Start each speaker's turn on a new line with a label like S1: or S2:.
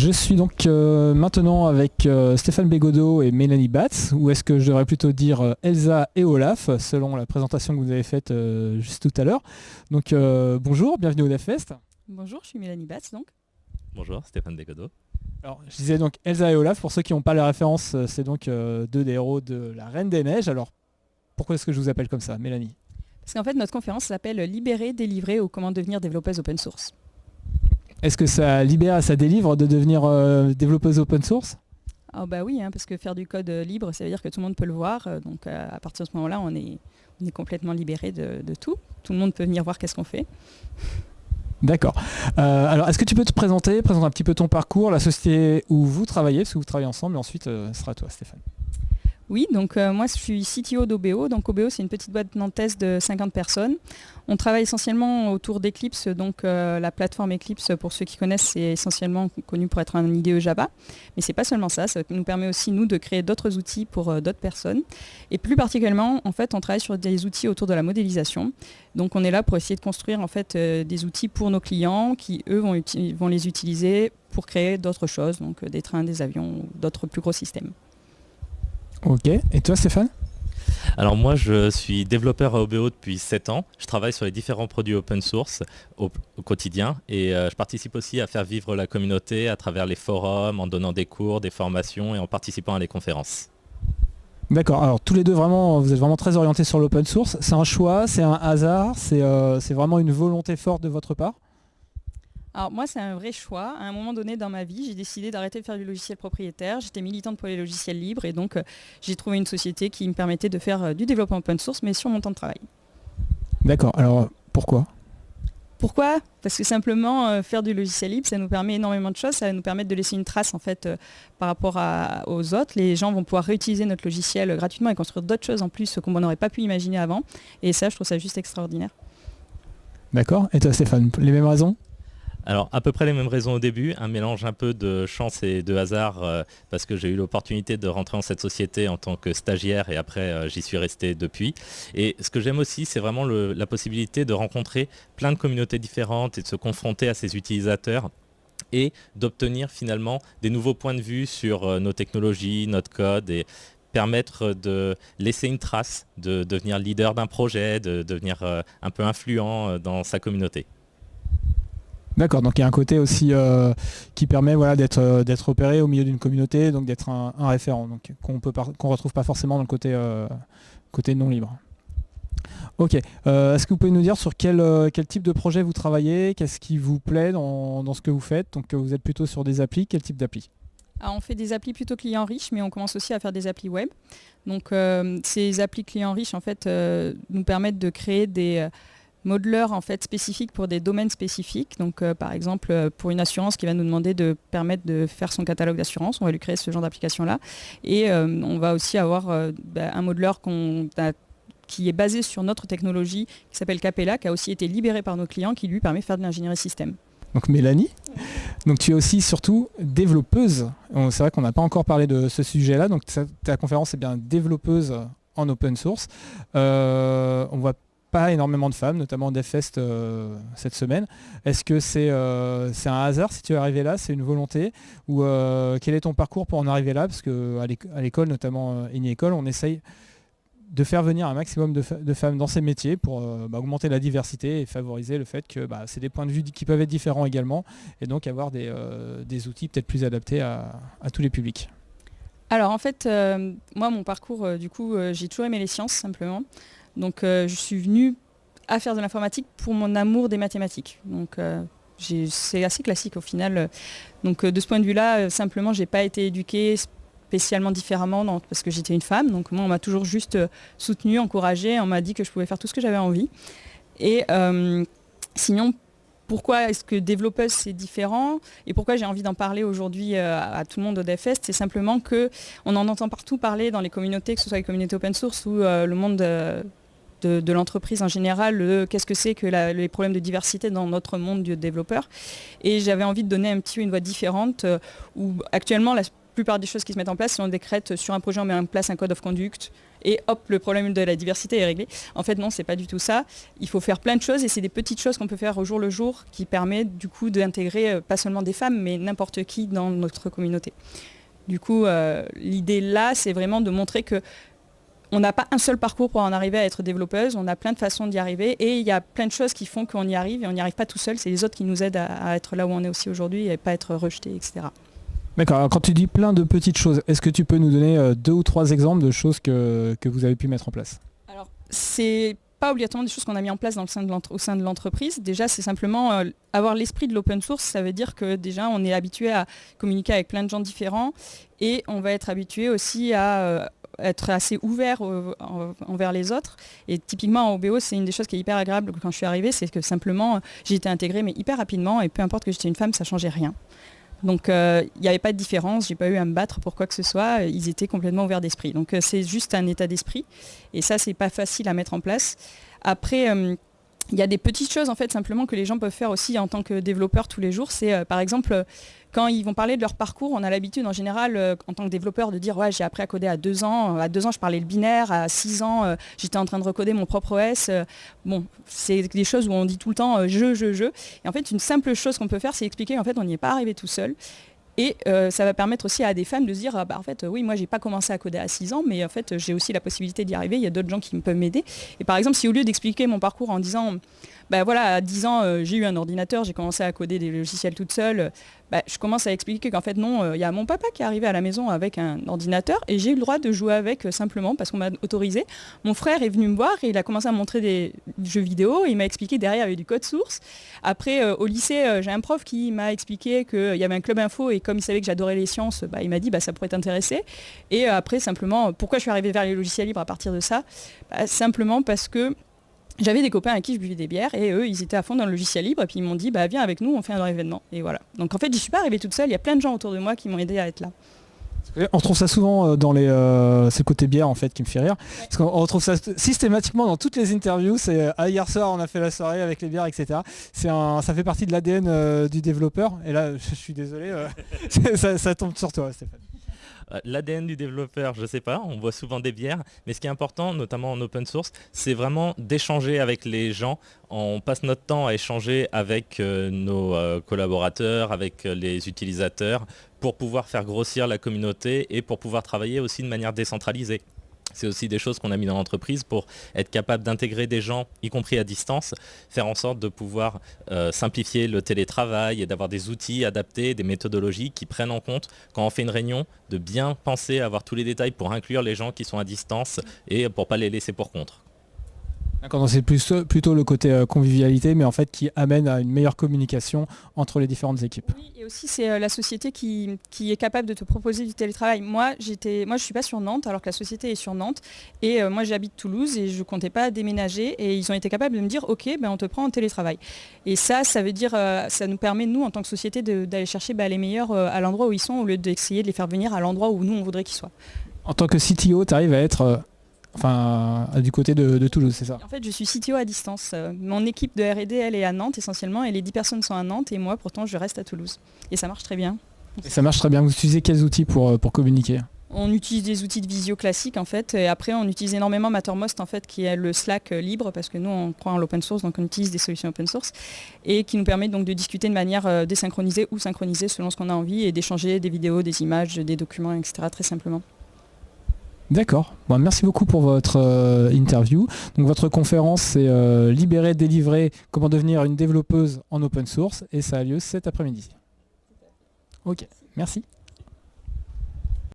S1: Je suis donc maintenant avec Stéphane Bégodeau et Mélanie Batz, ou est-ce que je devrais plutôt dire Elsa et Olaf, selon la présentation que vous avez faite juste tout à l'heure. Donc bonjour, bienvenue au DevFest.
S2: Bonjour, je suis Mélanie Batz donc.
S3: Bonjour, Stéphane Bégodeau.
S1: Alors, je disais donc Elsa et Olaf, pour ceux qui n'ont pas la référence, c'est donc deux des héros de la Reine des Neiges. Alors, pourquoi est-ce que je vous appelle comme ça, Mélanie?
S2: Parce qu'en fait, notre conférence s'appelle « Libérer, délivrer ou comment devenir développeuse open source ».
S1: Est-ce que ça libère et ça délivre de devenir développeuse open source?
S2: Ah bah oui, parce que faire du code libre, ça veut dire que tout le monde peut le voir. Donc à partir de ce moment-là, on est complètement libéré de tout. Tout le monde peut venir voir qu'est-ce qu'on fait.
S1: D'accord. Alors, est-ce que tu peux te présenter un petit peu ton parcours, la société où vous travaillez, parce que vous travaillez ensemble, et ensuite ce sera à toi, Stéphane.
S2: Oui, donc moi je suis CTO d'OBO. Donc OBO, c'est une petite boîte nantaise de 50 personnes. On travaille essentiellement autour d'Eclipse. Donc la plateforme Eclipse, pour ceux qui connaissent, c'est essentiellement connu pour être un IDE Java. Mais c'est pas seulement ça, ça nous permet aussi, nous, de créer d'autres outils pour d'autres personnes. Et plus particulièrement, en fait, on travaille sur des outils autour de la modélisation. Donc on est là pour essayer de construire en fait, des outils pour nos clients qui, eux, vont les utiliser pour créer d'autres choses, donc des trains, des avions, d'autres plus gros systèmes.
S1: Ok. Et toi, Stéphane?
S3: Alors moi, je suis développeur à OBO depuis 7 ans. Je travaille sur les différents produits open source au quotidien et je participe aussi à faire vivre la communauté à travers les forums, en donnant des cours, des formations et en participant à des conférences.
S1: D'accord. Alors tous les deux, vraiment, vous êtes vraiment très orientés sur l'open source. C'est un choix, c'est un hasard, c'est vraiment une volonté forte de votre part?
S2: Alors moi, c'est un vrai choix. À un moment donné dans ma vie, j'ai décidé d'arrêter de faire du logiciel propriétaire. J'étais militante pour les logiciels libres et donc j'ai trouvé une société qui me permettait de faire du développement open source, mais sur mon temps de travail.
S1: D'accord. Alors pourquoi?
S2: Pourquoi? Parce que simplement faire du logiciel libre, ça nous permet énormément de choses. Ça va nous permettre de laisser une trace en fait par rapport aux autres. Les gens vont pouvoir réutiliser notre logiciel gratuitement et construire d'autres choses en plus qu'on n'aurait pas pu imaginer avant. Et ça, je trouve ça juste extraordinaire.
S1: D'accord. Et toi, Stéphane, les mêmes raisons?
S3: Alors à peu près les mêmes raisons au début, un mélange un peu de chance et de hasard parce que j'ai eu l'opportunité de rentrer dans cette société en tant que stagiaire et après j'y suis resté depuis. Et ce que j'aime aussi, c'est vraiment la possibilité de rencontrer plein de communautés différentes et de se confronter à ces utilisateurs et d'obtenir finalement des nouveaux points de vue sur nos technologies, notre code et permettre de laisser une trace, de devenir leader d'un projet, de devenir un peu influent dans sa communauté.
S1: D'accord, donc il y a un côté aussi qui permet d'être repéré au milieu d'une communauté, donc d'être un référent, donc qu'on retrouve pas forcément dans le côté non libre. Ok, est-ce que vous pouvez nous dire sur quel type de projet vous travaillez, qu'est-ce qui vous plaît dans ce que vous faites? Donc vous êtes plutôt sur des applis, quel type d'appli?
S2: Alors, on fait des applis plutôt clients riches, mais on commence aussi à faire des applis web. Donc ces applis clients riches en fait, nous permettent de créer des modeleurs en fait spécifiques pour des domaines spécifiques. Donc par exemple pour une assurance qui va nous demander de permettre de faire son catalogue d'assurance, on va lui créer ce genre d'application là. Et on va aussi avoir un modeleur qui est basé sur notre technologie qui s'appelle Capella, qui a aussi été libéré par nos clients, qui lui permet de faire de l'ingénierie système.
S1: Donc Mélanie, donc tu es aussi surtout développeuse. C'est vrai qu'on n'a pas encore parlé de ce sujet-là, donc ta conférence est bien développeuse en open source. On voit pas énormément de femmes, notamment au DevFest cette semaine. Est-ce que c'est un hasard si tu es arrivé là, c'est une volonté? Ou quel est ton parcours pour en arriver là? Parce qu'à l'école, notamment Eni École, on essaye de faire venir un maximum de femmes dans ces métiers pour augmenter la diversité et favoriser le fait que c'est des points de vue qui peuvent être différents également et donc avoir des outils peut-être plus adaptés à tous les publics.
S2: Alors en fait, moi mon parcours, j'ai toujours aimé les sciences simplement. Donc je suis venue à faire de l'informatique pour mon amour des mathématiques. Donc c'est assez classique au final. Donc de ce point de vue-là, simplement j'ai pas été éduquée spécialement différemment parce que j'étais une femme. Donc moi on m'a toujours juste soutenue, encouragée, on m'a dit que je pouvais faire tout ce que j'avais envie. Et sinon, pourquoi est-ce que développeuse c'est différent et pourquoi j'ai envie d'en parler aujourd'hui à tout le monde au DevFest, c'est simplement qu'on en entend partout parler dans les communautés, que ce soit les communautés open source ou le monde de l'entreprise en général, qu'est-ce que c'est que les problèmes de diversité dans notre monde de développeurs. Et j'avais envie de donner un petit peu une voix différente où actuellement plupart des choses qui se mettent en place, si on décrète sur un projet, on met en place un code of conduct et hop, le problème de la diversité est réglé. En fait, non, c'est pas du tout ça. Il faut faire plein de choses et c'est des petites choses qu'on peut faire au jour le jour qui permettent du coup d'intégrer pas seulement des femmes, mais n'importe qui dans notre communauté. Du coup, l'idée là, c'est vraiment de montrer que on n'a pas un seul parcours pour en arriver à être développeuse, on a plein de façons d'y arriver et il y a plein de choses qui font qu'on y arrive et on n'y arrive pas tout seul, c'est les autres qui nous aident à être là où on est aussi aujourd'hui et pas être rejeté, etc.
S1: D'accord, alors quand tu dis plein de petites choses, est-ce que tu peux nous donner 2 ou 3 exemples de choses que vous avez pu mettre en place?
S2: Alors, c'est pas obligatoirement des choses qu'on a mis en place au sein de l'entreprise. Déjà, c'est simplement avoir l'esprit de l'open source, ça veut dire que déjà on est habitué à communiquer avec plein de gens différents et on va être habitué aussi à être assez ouvert envers les autres. Et typiquement en OBO, c'est une des choses qui est hyper agréable quand je suis arrivée, c'est que simplement j'ai été intégrée mais hyper rapidement et peu importe que j'étais une femme, ça changeait rien. Donc il n'y avait pas de différence, j'ai pas eu à me battre pour quoi que ce soit, ils étaient complètement ouverts d'esprit. Donc c'est juste un état d'esprit et ça c'est pas facile à mettre en place. Après il y a des petites choses en fait simplement que les gens peuvent faire aussi en tant que développeurs tous les jours. C'est par exemple quand ils vont parler de leur parcours, on a l'habitude en général en tant que développeur de dire ouais j'ai appris à coder à 2 ans, à 2 ans je parlais le binaire, à 6 ans j'étais en train de recoder mon propre OS. Bon, c'est des choses où on dit tout le temps je. Et en fait une simple chose qu'on peut faire c'est expliquer qu'en fait on n'y est pas arrivé tout seul. Et ça va permettre aussi à des femmes de se dire en fait oui moi j'ai pas commencé à coder à 6 ans mais en fait j'ai aussi la possibilité d'y arriver, il y a d'autres gens qui peuvent m'aider. Et par exemple si au lieu d'expliquer mon parcours en disant voilà à 10 ans j'ai eu un ordinateur, j'ai commencé à coder des logiciels toute seule, je commence à expliquer qu'en fait non, il y a mon papa qui est arrivé à la maison avec un ordinateur et j'ai eu le droit de jouer avec simplement parce qu'on m'a autorisé. Mon frère est venu me voir et il a commencé à me montrer des jeux vidéo, il m'a expliqué derrière avec du code source. Après au lycée j'ai un prof qui m'a expliqué qu'il y avait un club info et comme il savait que j'adorais les sciences, il m'a dit ça pourrait t'intéresser. Et après simplement pourquoi je suis arrivée vers les logiciels libres à partir de ça, simplement parce que j'avais des copains à qui je buvais des bières et eux ils étaient à fond dans le logiciel libre et puis ils m'ont dit viens avec nous on fait un événement et voilà. Donc en fait j'y suis pas arrivée toute seule, il y a plein de gens autour de moi qui m'ont aidé à être là.
S1: On retrouve ça souvent dans les c'est le côté bière en fait qui me fait rire. Ouais. Parce qu'on retrouve ça systématiquement dans toutes les interviews, c'est hier soir on a fait la soirée avec les bières etc. Ça fait partie de l'ADN du développeur et là je suis désolé ça tombe sur toi Stéphane.
S3: L'ADN du développeur, je ne sais pas, on boit souvent des bières, mais ce qui est important, notamment en open source, c'est vraiment d'échanger avec les gens. On passe notre temps à échanger avec nos collaborateurs, avec les utilisateurs, pour pouvoir faire grossir la communauté et pour pouvoir travailler aussi de manière décentralisée. C'est aussi des choses qu'on a mis dans l'entreprise pour être capable d'intégrer des gens, y compris à distance, faire en sorte de pouvoir simplifier le télétravail et d'avoir des outils adaptés, des méthodologies qui prennent en compte, quand on fait une réunion, de bien penser à avoir tous les détails pour inclure les gens qui sont à distance et pour ne pas les laisser pour contre.
S1: D'accord, donc c'est plutôt le côté convivialité, mais en fait qui amène à une meilleure communication entre les différentes équipes.
S2: Oui, et aussi c'est la société qui est capable de te proposer du télétravail. Moi je suis pas sur Nantes, alors que la société est sur Nantes, et moi j'habite Toulouse et je comptais pas déménager, et ils ont été capables de me dire ok, on te prend en télétravail. Et ça veut dire, ça nous permet nous en tant que société d'aller chercher les meilleurs à l'endroit où ils sont, au lieu d'essayer de les faire venir à l'endroit où nous on voudrait qu'ils soient.
S1: En tant que CTO, tu arrives à être du côté de Toulouse, c'est ça?
S2: En fait, je suis CTO à distance. Mon équipe de R&D, elle est à Nantes essentiellement, et les 10 personnes sont à Nantes, et moi, pourtant, je reste à Toulouse. Et ça marche très bien.
S1: Et ça marche très bien. Vous utilisez quels outils pour communiquer?
S2: On utilise des outils de visio classiques, en fait, et après, on utilise énormément Mattermost, en fait, qui est le Slack libre, parce que nous, on croit en l'open source, donc on utilise des solutions open source, et qui nous permet donc de discuter de manière désynchronisée ou synchronisée selon ce qu'on a envie, et d'échanger des vidéos, des images, des documents, etc., très simplement.
S1: D'accord. Merci beaucoup pour votre interview. Donc votre conférence c'est Libérer, délivrer, comment devenir une développeuse en open source et ça a lieu cet après-midi. Ok, merci.